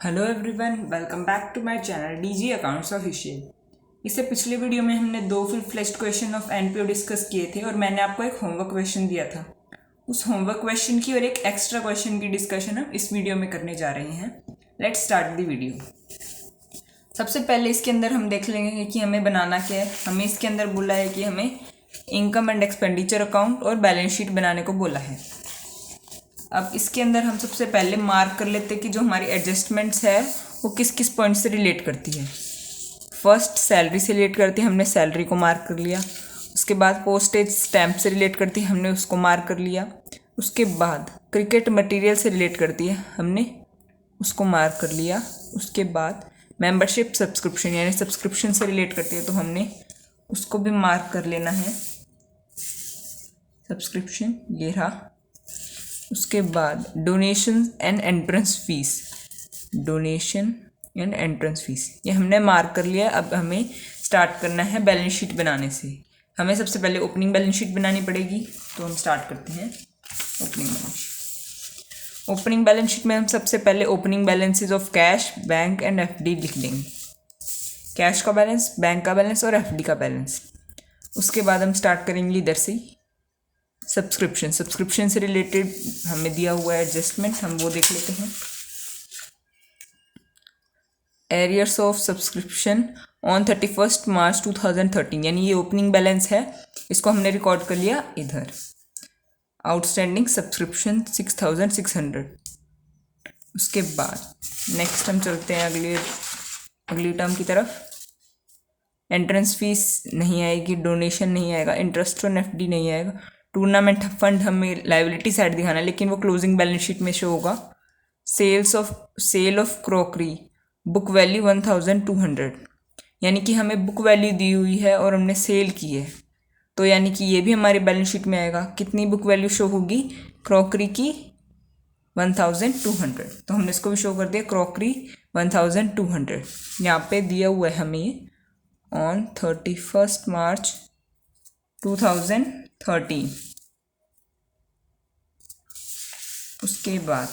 Hello everyone, welcome back to my channel DG accounts official. इससे पिछले video में हमने दो full fledged question of NPO discuss किए थे और मैंने आपको एक होमवर्क क्वेश्चन दिया था। उस होमवर्क क्वेश्चन की और एक एक्स्ट्रा क्वेश्चन की डिस्कशन हम इस वीडियो में करने जा रहे हैं। Let's start the video. सबसे पहले इसके अंदर हम देख लेंगे कि हमें बनाना क्या है। हमें इसके अंदर बोला है कि हमें इनकम एंड एक्सपेंडिचर अकाउंट और बैलेंस शीट बनाने को बोला है। अब इसके अंदर हम सबसे पहले मार्क कर लेते हैं कि जो हमारी एडजस्टमेंट्स है वो किस किस पॉइंट से रिलेट करती है। फर्स्ट सैलरी से रिलेट करती है, हमने सैलरी को मार्क कर लिया। उसके बाद पोस्टेज स्टैम्प से रिलेट करती है, हमने उसको मार्क कर लिया। उसके बाद क्रिकेट मटेरियल से रिलेट करती है, हमने उसको मार्क कर लिया। उसके बाद मेंबरशिप सब्सक्रिप्शन यानी सब्सक्रिप्शन से रिलेट करती है तो हमने उसको भी मार्क कर लेना है। सब्सक्रिप्शन ये रहा। उसके बाद donation and entrance fees, donation and entrance fees ये हमने मार्क कर लिया। अब हमें स्टार्ट करना है बैलेंस शीट बनाने से। हमें सबसे पहले ओपनिंग बैलेंस शीट बनानी पड़ेगी, तो हम स्टार्ट करते हैं opening balance sheet. Opening balance sheet में हम सबसे पहले opening balances of cash, bank and FD लिख लेंगे। कैश का बैलेंस, बैंक का बैलेंस और एफडी का बैलेंस। उसके बाद हम स्टार्ट करेंगे इधर से सब्सक्रिप्शन से रिलेटेड हमें दिया हुआ है एडजस्टमेंट, हम वो देख लेते हैं। एरियर्स ऑफ सब्सक्रिप्शन ऑन 31 मार्च 2013 यानी ये ओपनिंग बैलेंस है, इसको हमने रिकॉर्ड कर लिया इधर। Outstanding subscription 6600। उसके बाद नेक्स्ट हम चलते हैं अगली टर्म की तरफ। एंट्रेंस फीस नहीं आएगी, डोनेशन नहीं आएगा, इंटरेस्ट ऑन एफडी नहीं आएगा। टूर्नामेंट फंड हमें लाइबिलिटी साइड दिखाना है लेकिन वो क्लोजिंग बैलेंस शीट में शो होगा। Sale of crockery, book value 1200 यानी कि हमें बुक वैल्यू दी हुई है और हमने सेल की है, तो यानी कि ये भी हमारे बैलेंस शीट में आएगा। कितनी बुक वैल्यू शो होगी? क्रॉकरी की 1200, तो हमने इसको भी शो कर दिया क्रॉकरी 1200। यहाँ पे दिया हुआ है हमें ऑन 31 मार्च 2013। उसके बाद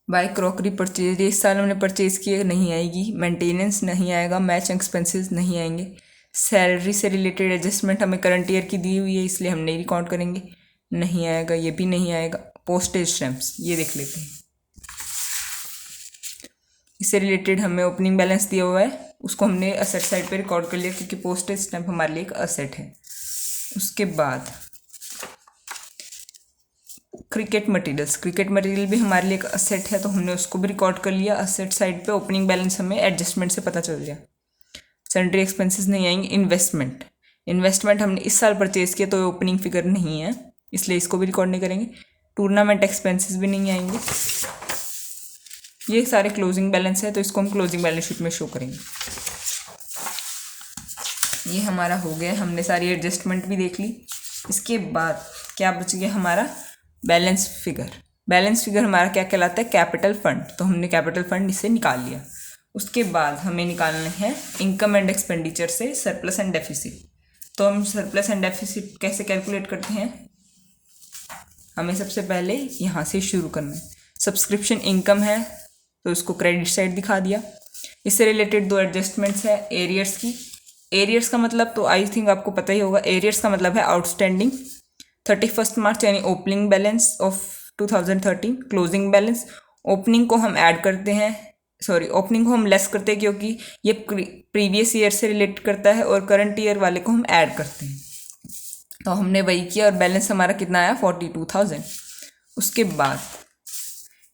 बाय क्रॉकरी परचेज, इस साल हमने परचेज किए, नहीं आएगी। मेंटेनेंस नहीं आएगा, मैच एक्सपेंसेस नहीं आएंगे। सैलरी से रिलेटेड एडजस्टमेंट हमें करंट ईयर की दी हुई है इसलिए हम नहीं काउंट करेंगे, नहीं आएगा, ये भी नहीं आएगा। पोस्टेज स्टैम्प्स ये देख लेते हैं, इससे रिलेटेड हमें ओपनिंग बैलेंस दिया हुआ है, उसको हमने असेट साइड पे रिकॉर्ड कर लिया क्योंकि पोस्टेज स्टैम्प हमारे लिए एक असेट है। उसके बाद क्रिकेट मटेरियल भी हमारे लिए एक असेट है तो हमने उसको भी रिकॉर्ड कर लिया असेट साइड पे। ओपनिंग बैलेंस हमें एडजस्टमेंट से पता चल गया। सन्ड्री एक्सपेंसेस नहीं आएंगे। इन्वेस्टमेंट हमने इस साल परचेज किया तो ओपनिंग फिगर नहीं है इसलिए इसको भी रिकॉर्ड नहीं करेंगे। टूर्नामेंट एक्सपेंसेस भी नहीं आएंगे। ये सारे क्लोजिंग बैलेंस है तो इसको हम क्लोजिंग बैलेंस शीट में शो करेंगे। ये हमारा हो गया, हमने सारी एडजस्टमेंट भी देख ली। इसके बाद क्या बच गया हमारा? बैलेंस फिगर हमारा क्या कहलाता है? कैपिटल फंड, तो हमने कैपिटल फंड इससे निकाल लिया। उसके बाद हमें निकालना है इनकम एंड एक्सपेंडिचर से सरप्लस एंड डेफिसिट। तो हम सरप्लस एंड डेफिसिट कैसे कैलकुलेट करते हैं? हमें सबसे पहले यहाँ से शुरू करना है। सब्सक्रिप्शन इनकम है तो उसको क्रेडिट साइड दिखा दिया। इससे रिलेटेड दो एडजस्टमेंट्स है एरियर्स की। एरियर्स का मतलब तो आई थिंक आपको पता ही होगा। एरियर्स का मतलब है आउटस्टैंडिंग 31 मार्च यानी opening balance of 2013, closing balance. Opening को हम ऐड करते हैं, ओपनिंग को हम लेस करते हैं क्योंकि ये प्रीवियस ईयर से रिलेट करता है और करंट ईयर वाले को हम ऐड करते हैं, तो हमने वही किया और बैलेंस हमारा कितना आया? 42,000। उसके बाद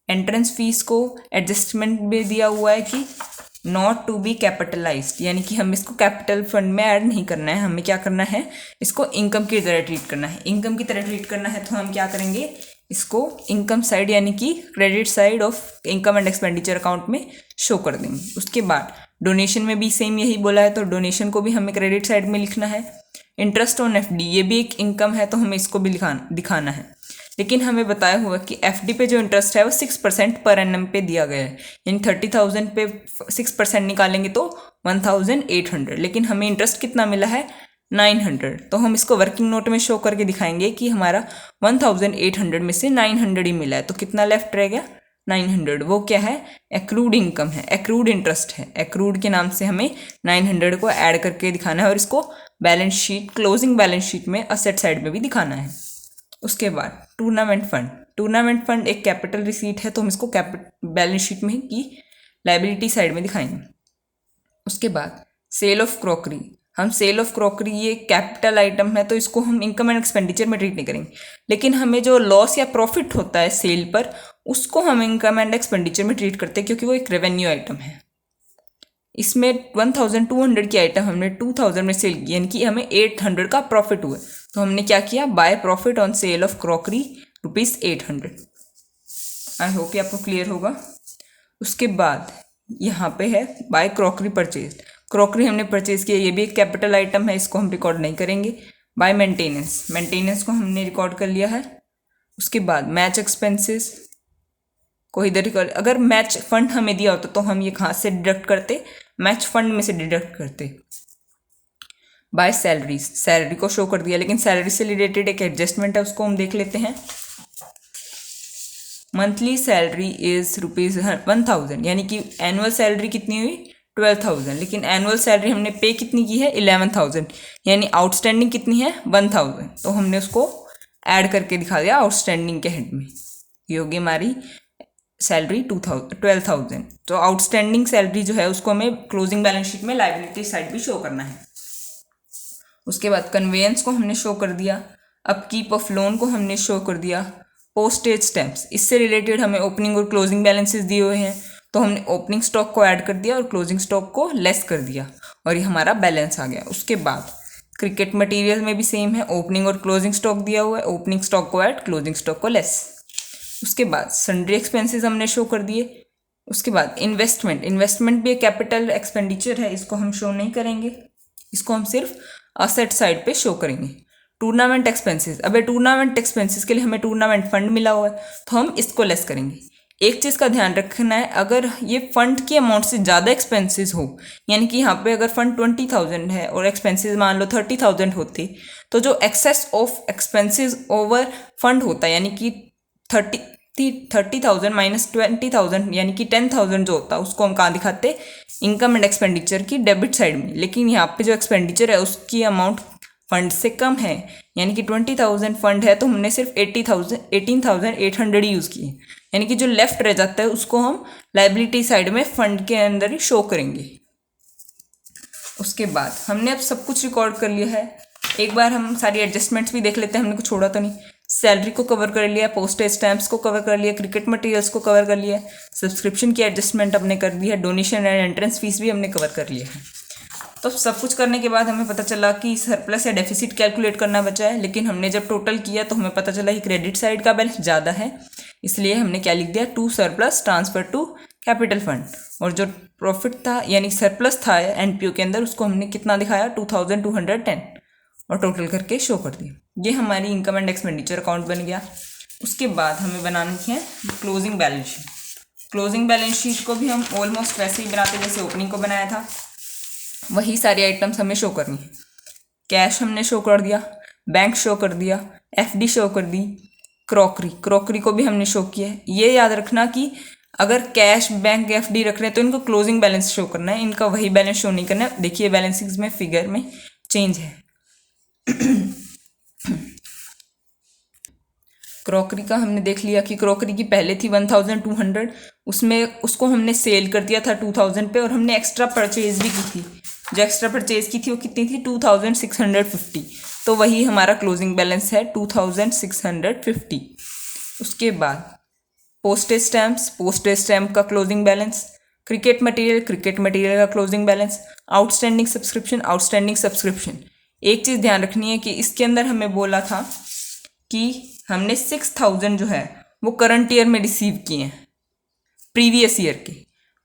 एंट्रेंस फीस को एडजस्टमेंट में दिया हुआ है कि नॉट टू बी कैपिटलाइज्ड यानी कि हम इसको कैपिटल फंड में ऐड नहीं करना है, हमें क्या करना है? इसको इनकम की तरह ट्रीट करना है। इनकम की तरह ट्रीट करना है तो हम क्या करेंगे? इसको इनकम साइड यानी कि credit side of income and expenditure account में शो कर देंगे। उसके बाद डोनेशन में भी सेम यही बोला है तो डोनेशन को भी हमें क्रेडिट साइड में लिखना है। इंटरेस्ट ऑन एफडी ये भी एक इनकम है तो हमें इसको भी दिखाना है। लेकिन हमें बताया हुआ कि एफडी पे जो इंटरेस्ट है वो 6% पर एनम पे दिया गया है, यानी 30,000 पे 6% निकालेंगे तो 1,800, लेकिन हमें इंटरेस्ट कितना मिला है? 900। तो हम इसको वर्किंग नोट में शो करके दिखाएंगे कि हमारा 1800 में से 900 ही मिला है, तो कितना लेफ्ट रह गया? 900, वो क्या है, एक्रूड इनकम है, एक्रूड इंटरेस्ट है। एक्रूड के नाम से हमें 900 को ऐड करके दिखाना है और इसको balance sheet, closing balance sheet में असेट साइड में भी दिखाना है। उसके बाद टूर्नामेंट फंड, टूर्नामेंट फंड एक कैपिटल रिसीट है, तो हम इसको बैलेंस शीट में की लाइबिलिटी साइड में दिखाएंगे। उसके बाद सेल ऑफ क्रॉकरी, हम सेल ऑफ क्रॉकरी, ये कैपिटल आइटम है तो इसको हम इनकम एंड एक्सपेंडिचर में ट्रीट नहीं करेंगे, लेकिन हमें जो लॉस या प्रॉफिट होता है सेल पर उसको हम इनकम एंड एक्सपेंडिचर में ट्रीट करते हैं, क्योंकि वो एक रेवेन्यू आइटम है। इसमें 1200 की आइटम हमने 2000 में सेल की, यानी कि हमें 800 का प्रॉफिट हुआ, तो हमने क्या किया, by profit on sale of crockery ₹800। I hope ये आपको क्लियर होगा। उसके बाद यहाँ पे है बाय क्रॉकरी परचेज, क्रॉकरी हमने परचेज किया, ये भी एक कैपिटल आइटम है, इसको हम रिकॉर्ड नहीं करेंगे। बाय मेंटेनेंस, मेंटेनेंस को हमने रिकॉर्ड कर लिया है। उसके बाद मैच एक्सपेंसेस को इधर रिकॉर्ड, अगर मैच फंड हमें दिया होता तो हम ये कहाँ से डिडक्ट करते, मैच फंड में से डिडक्ट करते। बाय सैलरीज, सैलरी को शो कर दिया, लेकिन सैलरी से रिलेटेड एक एडजस्टमेंट है, उसको हम देख लेते हैं। मंथली सैलरी इज ₹1000, यानी कि एनुअल सैलरी कितनी हुई 12,000, लेकिन एनुअल सैलरी हमने पे कितनी की है 11,000, यानी आउटस्टैंडिंग कितनी है 1,000, तो हमने उसको ऐड करके दिखा दिया आउटस्टैंडिंग के हेड में। ये होगी हमारी सैलरी 12,000। तो आउटस्टैंडिंग सैलरी जो है उसको हमें क्लोजिंग बैलेंस शीट में लायबिलिटी साइड भी शो करना है। उसके बाद कन्वेंस को हमने शो कर दिया, अपकीप ऑफ लोन को हमने शो कर दिया, पोस्टेज स्टैम्प्स, इससे रिलेटेड हमें ओपनिंग और क्लोजिंग बैलेंसेस दिए हुए हैं, तो हमने ओपनिंग स्टॉक को ऐड कर दिया और क्लोजिंग स्टॉक को लेस कर दिया और ये हमारा बैलेंस आ गया। उसके बाद क्रिकेट मटेरियल में भी सेम है, ओपनिंग और क्लोजिंग स्टॉक दिया हुआ है, ओपनिंग स्टॉक को ऐड, क्लोजिंग स्टॉक को लेस। उसके बाद सन्ड्री एक्सपेंसेस हमने शो कर दिए। उसके बाद इन्वेस्टमेंट, इन्वेस्टमेंट भी एक कैपिटल एक्सपेंडिचर है, इसको हम शो नहीं करेंगे, इसको हम सिर्फ असेट साइड पे शो करेंगे। टूर्नामेंट एक्सपेंसेस, अबे टूर्नामेंट एक्सपेंसेस के लिए हमें टूर्नामेंट फंड मिला हुआ है तो हम इसको लेस करेंगे। एक चीज़ का ध्यान रखना है, अगर ये फंड की अमाउंट से ज़्यादा एक्सपेंसेस हो, यानी कि यहाँ पे अगर फंड 20,000 है और एक्सपेंसेस मान लो 30,000 होते, तो जो excess of expenses over fund होता है, यानी कि 30,000 माइनस 20,000 यानी कि 10,000 जो होता है, उसको हम कहाँ दिखाते, इनकम एंड एक्सपेंडिचर की डेबिट साइड में। लेकिन यहाँ पे जो एक्सपेंडिचर है उसकी अमाउंट फंड से कम है, यानी कि 20,000 फंड है तो हमने सिर्फ 18,800 ही यूज़ किए, यानी कि जो लेफ्ट रह जाता है उसको हम लाइबिलिटी साइड में फंड के अंदर ही शो करेंगे। उसके बाद हमने अब सब कुछ रिकॉर्ड कर लिया है, एक बार हम सारी एडजस्टमेंट्स भी देख लेते हैं, हमने कुछ छोड़ा तो नहीं। सैलरी को कवर कर लिया, पोस्टेज स्टैम्प्स को कवर कर लिया, क्रिकेट मटेरियल्स को कवर कर लिया, सब्सक्रिप्शन की एडजस्टमेंट हमने कर दी है, डोनेशन एंड एंट्रेंस फीस भी हमने कवर कर लिया है। तो सब कुछ करने के बाद हमें पता चला कि सरप्लस या डेफिसिट कैलकुलेट करना बचा है, लेकिन हमने जब टोटल किया तो हमें पता चला कि क्रेडिट साइड का बैलेंस ज़्यादा है, इसलिए हमने क्या लिख दिया, to surplus transfer to capital fund. और जो प्रॉफिट था यानी सरप्लस था एनपीओ के अंदर, उसको हमने कितना दिखाया 2,210 और टोटल करके शो कर दिया। ये हमारी इनकम एंड एक्सपेंडिचर अकाउंट बन गया। उसके बाद हमें बनानी है closing balance sheet. Closing balance sheet को भी हम ऑलमोस्ट वैसे ही बनाते जैसे ओपनिंग को बनाया था, वही सारी आइटम्स हमें शो करनी है। कैश हमने शो कर दिया, बैंक शो कर दिया, एफडी शो कर दी, क्रॉकरी को भी हमने शो किया है। ये याद रखना कि अगर कैश, बैंक, एफडी रख रहे हैं तो इनको क्लोजिंग बैलेंस शो करना है, इनका वही बैलेंस शो नहीं करना है। देखिए बैलेंसिंग में फिगर में चेंज है। क्रॉकरी का हमने देख लिया कि क्रॉकरी की पहले थी 1,200, उसमें उसको हमने सेल कर दिया था 2,000 पे, और हमने एक्स्ट्रा परचेज भी की थी। जो एक्स्ट्रा परचेज की थी वो कितनी थी 2,650, तो वही हमारा क्लोजिंग बैलेंस है 2,650। उसके बाद पोस्टेज स्टैम्प का क्लोजिंग बैलेंस, क्रिकेट मटेरियल का क्लोजिंग बैलेंस, आउटस्टैंडिंग सब्सक्रिप्शन। एक चीज़ ध्यान रखनी है कि इसके अंदर हमें बोला था कि हमने 6,000 जो है वो करंट ईयर में रिसीव किए हैं प्रीवियस ईयर के,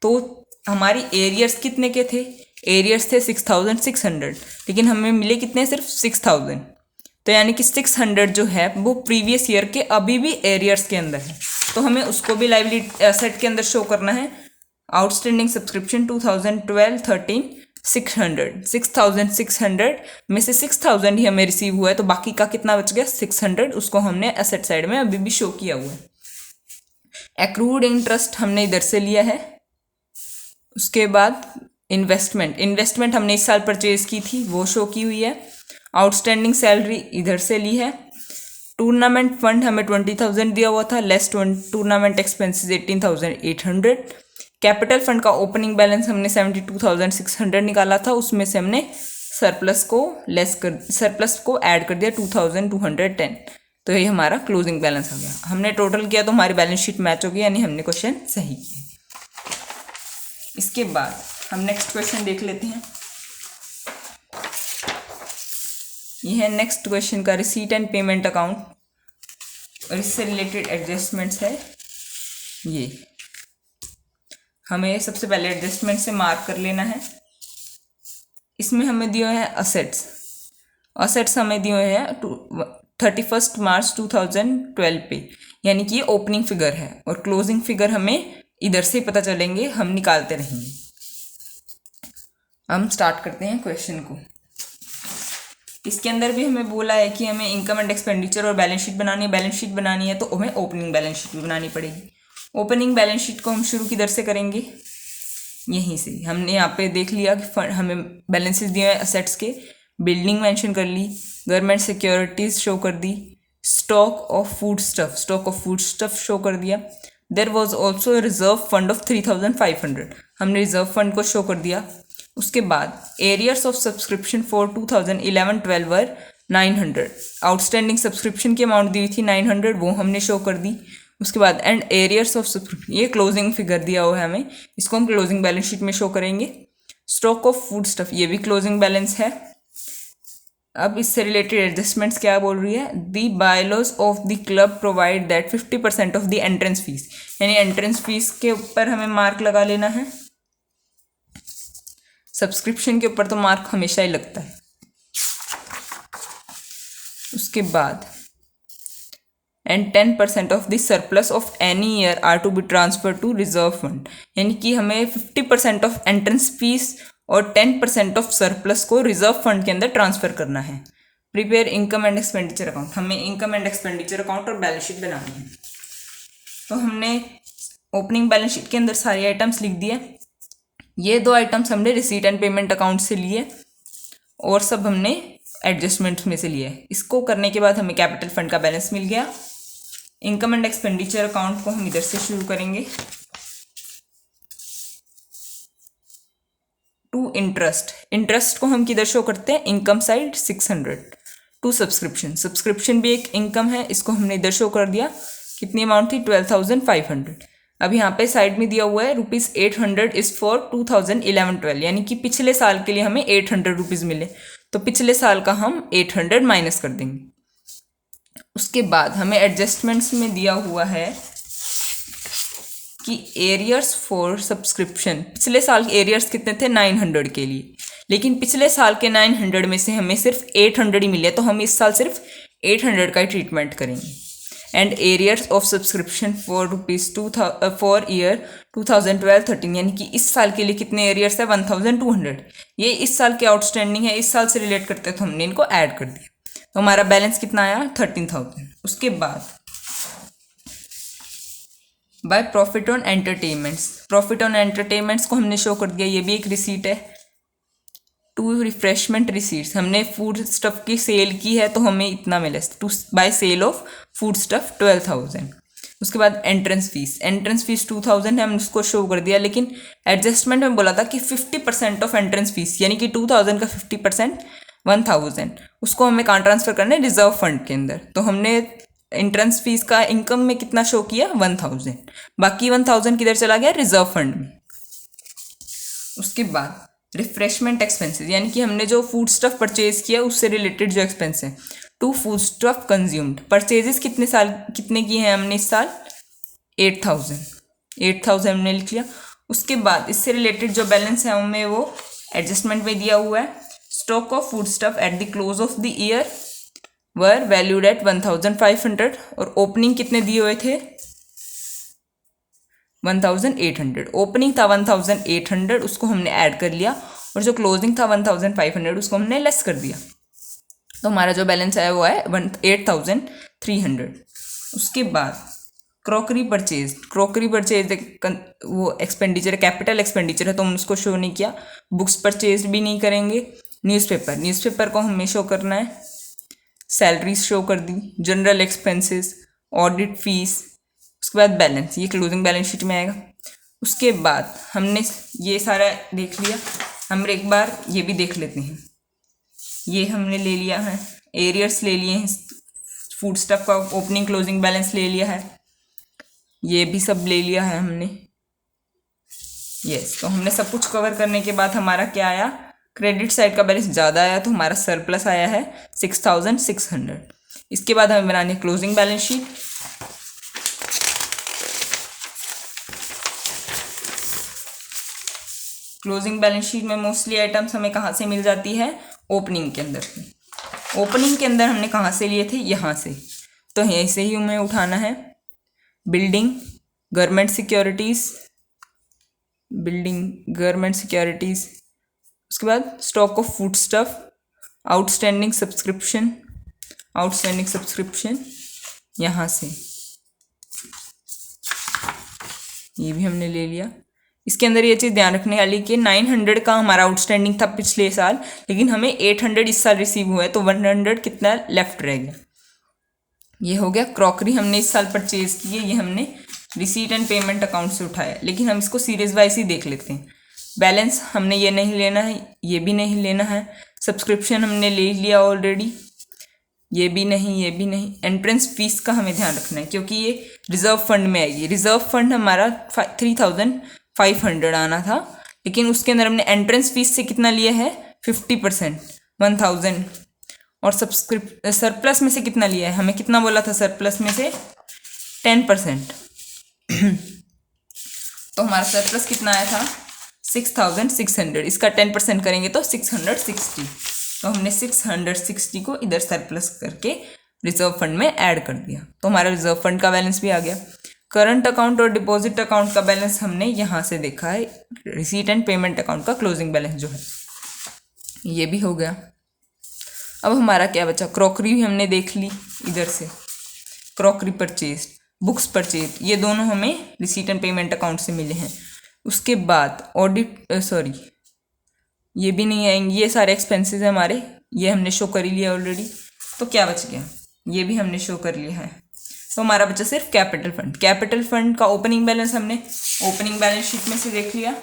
तो हमारी एरियर्स कितने के थे, एरियर्स थे 6,600, लेकिन हमें मिले कितने, सिर्फ 6,000। तो यानी कि 600 जो है वो प्रीवियस ईयर के अभी भी एरियर्स के अंदर है, तो हमें उसको भी लायबिलिटी एसेट के अंदर शो करना है। आउटस्टैंडिंग सब्सक्रिप्शन 2012-13 6,600 में से 6,000 ही हमें रिसीव हुआ है, तो बाकी का कितना बच गया 600, उसको हमने एसेट साइड में अभी भी शो किया हुआ है। एक्रूड इंटरेस्ट हमने इधर से लिया है। उसके बाद इन्वेस्टमेंट हमने इस साल परचेज की थी, वो शो की हुई है। आउटस्टैंडिंग सैलरी इधर से ली है। टूर्नामेंट फंड हमें 20,000 दिया हुआ था, less tournament expenses 18,800। Capital fund का ओपनिंग बैलेंस हमने 72,600 निकाला था, उसमें से हमने सरप्लस को ऐड कर दिया 2,210। तो ये हमारा क्लोजिंग बैलेंस आ गया। हमने टोटल किया तो हमारी बैलेंस शीट मैच हो गई, यानी हमने क्वेश्चन सही किया। इसके बाद हम नेक्स्ट क्वेश्चन देख लेते हैं। यह है नेक्स्ट क्वेश्चन का रिसीट एंड पेमेंट अकाउंट और इससे रिलेटेड एडजस्टमेंट्स है। ये हमें सबसे पहले एडजस्टमेंट से मार्क कर लेना है। इसमें हमें दिए हैं असेट्स हमें दिए हैं 31 मार्च 2012 पे, यानी कि ये ओपनिंग फिगर है और क्लोजिंग फिगर हमें इधर से पता चलेंगे, हम निकालते रहेंगे। हम स्टार्ट करते हैं क्वेश्चन को। इसके अंदर भी हमें बोला है कि हमें इनकम एंड एक्सपेंडिचर और बैलेंस शीट बनानी है। बैलेंस शीट बनानी है तो हमें ओपनिंग बैलेंस शीट भी बनानी पड़ेगी। ओपनिंग बैलेंस शीट को हम शुरू किधर से करेंगे, यहीं से। हमने यहाँ पे देख लिया कि हमें बैलेंसेस दिए हैं असेट्स के, बिल्डिंग मेंशन कर ली, गवर्नमेंट सिक्योरिटीज शो कर दी, stock of food stuff show कर दिया। There was also reserve fund of 3,500, हमने रिजर्व फंड को शो कर दिया। उसके बाद arrears of subscription for 2011-12 were 900, outstanding subscription की अमाउंट दी हुई थी 900, वो हमने शो कर दी। उसके बाद एंड एरियर्स ऑफ सब्सक्रिप्शन, ये क्लोजिंग फिगर दिया हुआ है हमें, इसको हम क्लोजिंग बैलेंस शीट में शो करेंगे। स्टॉक ऑफ फूड स्टफ, ये भी क्लोजिंग बैलेंस है। अब इससे रिलेटेड एडजस्टमेंट्स क्या बोल रही है, the bylaws of the club provide that 50% of the entrance fees, यानी एंट्रेंस फीस के ऊपर हमें मार्क लगा लेना है। सब्सक्रिप्शन के ऊपर तो मार्क हमेशा ही लगता है। उसके बाद and 10% of the surplus of any year are to be transfer to reserve fund, यानी कि हमें 50% ऑफ एंट्रेंस फीस और 10% ऑफ सरप्लस को रिजर्व फंड के अंदर ट्रांसफर करना है। Prepare income and expenditure account, हमें इनकम एंड एक्सपेंडिचर अकाउंट और बैलेंस शीट बनानी है। तो हमने ओपनिंग बैलेंस शीट के अंदर सारे आइटम्स लिख दिए। ये 2 आइटम्स हमने रिसीट एंड पेमेंट अकाउंट से लिए और सब हमने एडजस्टमेंट्स में से लिए। इसको करने के बाद हमें कैपिटल फंड का बैलेंस मिल गया। इनकम एंड एक्सपेंडिचर अकाउंट को हम इधर से शुरू करेंगे। टू इंटरेस्ट को हम किधर शो करते हैं, इनकम साइड 600। टू सब्सक्रिप्शन भी एक इनकम है, इसको हमने इधर शो कर दिया। कितनी अमाउंट थी, 12,500। अब यहाँ पे साइड में दिया हुआ है ₹800 इज फॉर 2011-12, यानी कि पिछले साल के लिए हमें 800 रुपीज़ मिले, तो पिछले साल का हम 800 माइनस कर देंगे। उसके बाद हमें एडजस्टमेंट्स में दिया हुआ है कि एरियर्स फॉर सब्सक्रिप्शन, पिछले साल के एरियर्स कितने थे, 900 के लिए, लेकिन पिछले साल के 900 में से हमें सिर्फ 800 ही मिले, तो हम इस साल सिर्फ 800 का ही ट्रीटमेंट करेंगे। And arrears of subscription for year 2012-13, यानी कि इस साल के लिए कितने एरियर्स है, 1,200। ये इस साल के आउटस्टैंडिंग है, इस साल से रिलेट करते तो हमने इनको ऐड कर दिया, तो हमारा बैलेंस कितना आया, 13,000। उसके बाद बाय प्रॉफिट ऑन एंटरटेनमेंट्स को हमने शो कर दिया, ये भी एक रिसीट है। टू रिफ्रेशमेंट रिसीट्स, हमने फूड स्टफ की सेल की है तो हमें इतना मिले, to by sale of food stuff 12,000। उसके बाद एंट्रेंस फीस 2,000 है, हमने उसको शो कर दिया, लेकिन एडजस्टमेंट में बोला था कि 50% ऑफ एंट्रेंस फीस, यानी कि 2,000 का 50% 1,000, उसको हमें कहाँ ट्रांसफर करना है, रिजर्व फंड के अंदर। तो हमने एंट्रेंस फीस का इनकम में कितना शो किया, 1,000, बाकी 1,000 किधर चला गया, रिजर्व फंड में। उसके बाद रिफ्रेशमेंट एक्सपेंसेस, यानी कि हमने जो फूड स्टफ परचेज किया उससे रिलेटेड जो एक्सपेंस है। To food stuff consumed, purchases कितने किए हैं हमने इस साल, 8,000 हमने लिख लिया। उसके बाद इससे रिलेटेड जो बैलेंस है हमें वो एडजस्टमेंट में दिया हुआ है। Stock of food stuff at the close of the year were valued at 1,500, और ओपनिंग कितने दिए हुए थे, 1,800। ओपनिंग था 1,800, उसको हमने ऐड कर लिया, और जो क्लोजिंग था 1,500 उसको हमने लेस कर दिया, तो हमारा जो बैलेंस है वो है 8,300। उसके बाद क्रॉकरी परचेज वो एक्सपेंडिचर कैपिटल एक्सपेंडिचर है तो हम उसको शो नहीं किया। बुक्स परचेज भी नहीं करेंगे। न्यूज़पेपर को हमें शो करना है। सैलरीज शो कर दी। जनरल एक्सपेंसेस, ऑडिट फीस, उसके बाद बैलेंस, ये क्लोजिंग बैलेंस शीट में आएगा। उसके बाद हमने ये सारा देख लिया। हम एक बार ये भी देख लेते हैं। ये हमने ले लिया है, एरियर्स ले लिए हैं, फूड स्टफ का ओपनिंग क्लोजिंग बैलेंस ले लिया है, ये भी सब ले लिया है हमने। यस, तो हमने सब कुछ कवर करने के बाद हमारा क्या आया, क्रेडिट साइड का बैलेंस ज़्यादा आया तो हमारा सरप्लस आया है 6600। इसके बाद हमें बनानी है closing balance sheet. Closing balance sheet में मोस्टली आइटम्स हमें कहाँ से मिल जाती है, ओपनिंग के अंदर। ओपनिंग के अंदर हमने कहाँ से लिए थे, यहाँ से, तो यहीं से ही हमें उठाना है। बिल्डिंग, गवर्नमेंट सिक्योरिटीज़, उसके बाद stock of food stuff, outstanding subscription यहाँ से, ये भी हमने ले लिया। इसके अंदर ये चीज़ ध्यान रखने वाली कि 900 का हमारा आउटस्टैंडिंग था पिछले साल, लेकिन हमें 800 इस साल रिसीव हुआ है तो 100 कितना लेफ्ट रह गया। ये हो गया। क्रॉकरी हमने इस साल परचेज की है, ये हमने रिसीट एंड पेमेंट अकाउंट से उठाया, लेकिन हम इसको सीरीज वाइज ही देख लेते हैं। बैलेंस हमने ये नहीं लेना है, ये भी नहीं लेना है। सब्सक्रिप्शन हमने ले लिया ऑलरेडी, ये भी नहीं। एंट्रेंस फीस का हमें ध्यान रखना है क्योंकि ये रिजर्व फंड में आएगी। रिजर्व फंड हमारा 3500 आना था, लेकिन उसके अंदर हमने एंट्रेंस फीस से कितना लिया है, 50%, 1000। और सरप्लस में से कितना लिया है, हमें कितना बोला था, सरप्लस में से 10%। तो हमारा सरप्लस कितना आया था, 6600। इसका 10% करेंगे तो 660। तो हमने 660 को इधर सरप्लस करके रिजर्व फंड में ऐड कर दिया, तो हमारा रिजर्व फंड का बैलेंस भी आ गया। करंट अकाउंट और डिपॉजिट अकाउंट का बैलेंस हमने यहाँ से देखा है। रिसीट एंड पेमेंट अकाउंट का क्लोजिंग बैलेंस जो है, ये भी हो गया। अब हमारा क्या बचा, क्रॉकरी भी हमने देख ली इधर से, क्रॉकरी परचेज, बुक्स परचेज, ये दोनों हमें रिसीट एंड पेमेंट अकाउंट से मिले हैं। उसके बाद ये भी नहीं आएंगे, ये सारे एक्सपेंसेस हैं हमारे, ये हमने शो कर ही लिया ऑलरेडी। तो क्या बच गया, ये भी हमने शो कर लिया है। तो हमारा बचा सिर्फ कैपिटल फंड का ओपनिंग बैलेंस हमने ओपनिंग बैलेंस शीट में से देख लिया,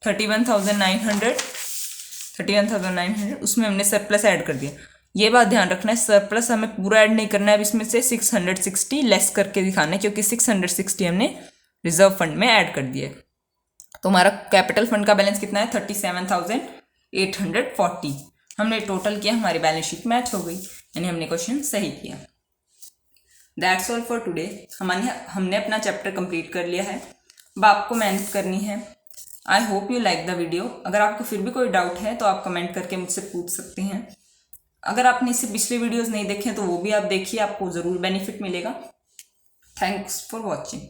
31,900, उसमें हमने सरप्लस ऐड कर दिया। ये बात ध्यान रखना है, सरप्लस हमें पूरा ऐड नहीं करना है, अब इसमें से 660 लेस करके दिखाना है, क्योंकि 660 हमने रिजर्व फंड में ऐड कर दिया है। तो हमारा कैपिटल फंड का बैलेंस कितना है, 37,840। हमने टोटल किया, हमारी बैलेंस शीट मैच हो गई, यानी हमने क्वेश्चन सही किया। That's all for today. हमने अपना चैप्टर कंप्लीट कर लिया है। अब आपको मेहनत करनी है। I hope you like the video. अगर आपको फिर भी कोई डाउट है तो आप कमेंट करके मुझसे पूछ सकते हैं। अगर आपने इससे पिछले वीडियोस नहीं देखे तो वो भी आप देखिए, आपको ज़रूर बेनिफिट मिलेगा। Thanks for watching.